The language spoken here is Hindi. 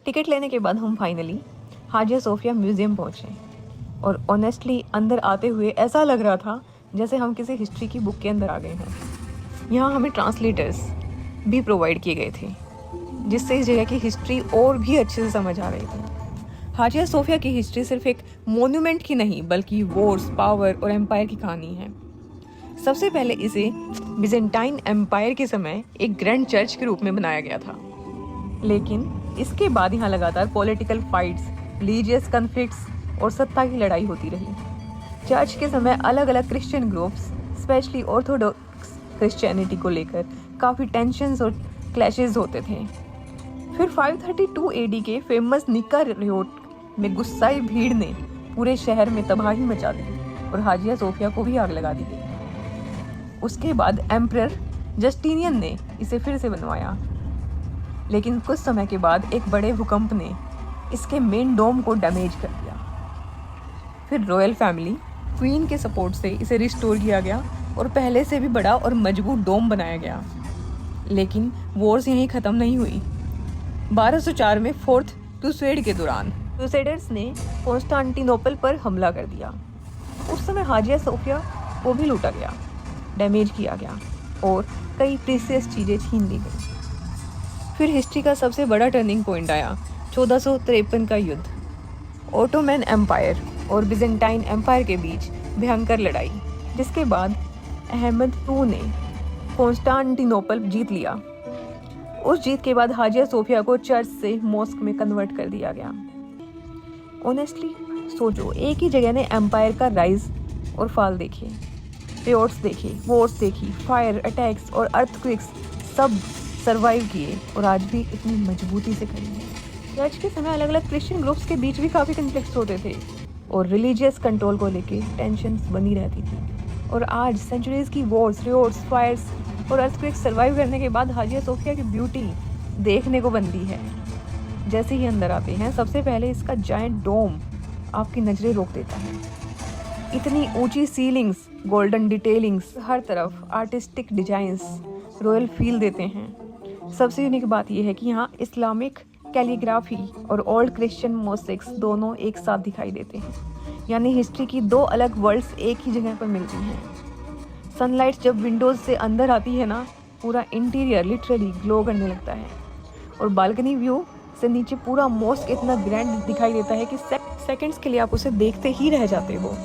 टिकट लेने के बाद हम फाइनली हाजिया सोफिया म्यूज़ियम पहुँचे और ऑनेस्टली अंदर आते हुए ऐसा लग रहा था जैसे हम किसी हिस्ट्री की बुक के अंदर आ गए हों। यहाँ हमें ट्रांसलेटर्स भी प्रोवाइड किए गए थे जिससे इस जगह की हिस्ट्री और भी अच्छे से समझ आ रही थी। हाजिया सोफिया की हिस्ट्री सिर्फ एक मोन्यूमेंट की नहीं बल्कि वॉर्स, पावर और एम्पायर की कहानी है। सबसे पहले इसे बिजेंटाइन एम्पायर के समय एक ग्रैंड चर्च के रूप में बनाया गया था, लेकिन इसके बाद यहाँ लगातार पॉलिटिकल फाइट्स, रिलीजियस कन्फ्लिक्ट्स और सत्ता की लड़ाई होती रही। चर्च के समय अलग अलग Christian groups, specially Orthodox Christianity को लेकर काफ़ी टेंशन्स और क्लैशेस होते थे। फिर 532 AD के फेमस निका रियोट में गुस्साई भीड़ ने पूरे शहर में तबाही मचा दी और हाजिया सोफिया को भी आग लगा दी गई। उसके बाद एम्परर जस्टिनियन ने इसे फिर से बनवाया, लेकिन कुछ समय के बाद एक बड़े भूकंप ने इसके मेन डोम को डैमेज कर दिया। फिर रॉयल फैमिली क्वीन के सपोर्ट से इसे रिस्टोर किया गया और पहले से भी बड़ा और मजबूत डोम बनाया गया। लेकिन वॉर्स यहीं ख़त्म नहीं हुई। 1204 में फोर्थ क्रूसेड के दौरान क्रूसेडर्स ने कॉन्स्टेंटिनोपल पर हमला कर दिया। उस समय हाजिया सोफिया को भी लूटा गया, डैमेज किया गया और कई प्रीसियस चीज़ें छीन ली गई। फिर हिस्ट्री का सबसे बड़ा टर्निंग पॉइंट आया, 1453 का युद्ध। ओटोमन एम्पायर और बिजेंटाइन एम्पायर के बीच भयंकर लड़ाई, जिसके बाद अहमद II ने कॉन्स्टेंटिनोपल जीत लिया। उस जीत के बाद हाजिया सोफिया को चर्च से मॉस्क में कन्वर्ट कर दिया गया। ऑनेस्टली सोचो, एक ही जगह ने एम्पायर का राइज और फॉल देखे, रियोट्स देखे, वॉर्स देखी, फायर अटैक्स और अर्थक्वेक्स सब सर्वाइव किए और आज भी इतनी मजबूती से खड़ी है। चर्च के समय अलग अलग क्रिश्चियन ग्रुप्स के बीच भी काफ़ी कन्फ्लिक्ट्स होते थे और रिलीजियस कंट्रोल को लेके टेंशन्स बनी रहती थी। और आज सेंचुरीज की वॉर्स, रियोट्स, फायर्स और अर्थक्वेक्स सर्वाइव करने के बाद हाजिया सोफिया की ब्यूटी देखने को बनती है। जैसे ही अंदर आते हैं सबसे पहले इसका जायंट डोम आपकी नज़रें रोक देता है। इतनी ऊंची सीलिंग्स, गोल्डन डिटेलिंग्स, हर तरफ आर्टिस्टिक डिजाइंस रॉयल फील देते हैं। सबसे यूनिक बात यह है कि यहाँ इस्लामिक कैलीग्राफी और ओल्ड क्रिश्चियन मोज़ेक्स दोनों एक साथ दिखाई देते हैं, यानी हिस्ट्री की दो अलग वर्ल्ड्स एक ही जगह पर मिलती हैं। सनलाइट जब विंडोज़ से अंदर आती है ना, पूरा इंटीरियर लिटरली ग्लो करने लगता है और बालकनी व्यू से नीचे पूरा मॉस्क इतना ग्रैंड दिखाई देता है कि सेकंड्स के लिए आप उसे देखते ही रह जाते हो।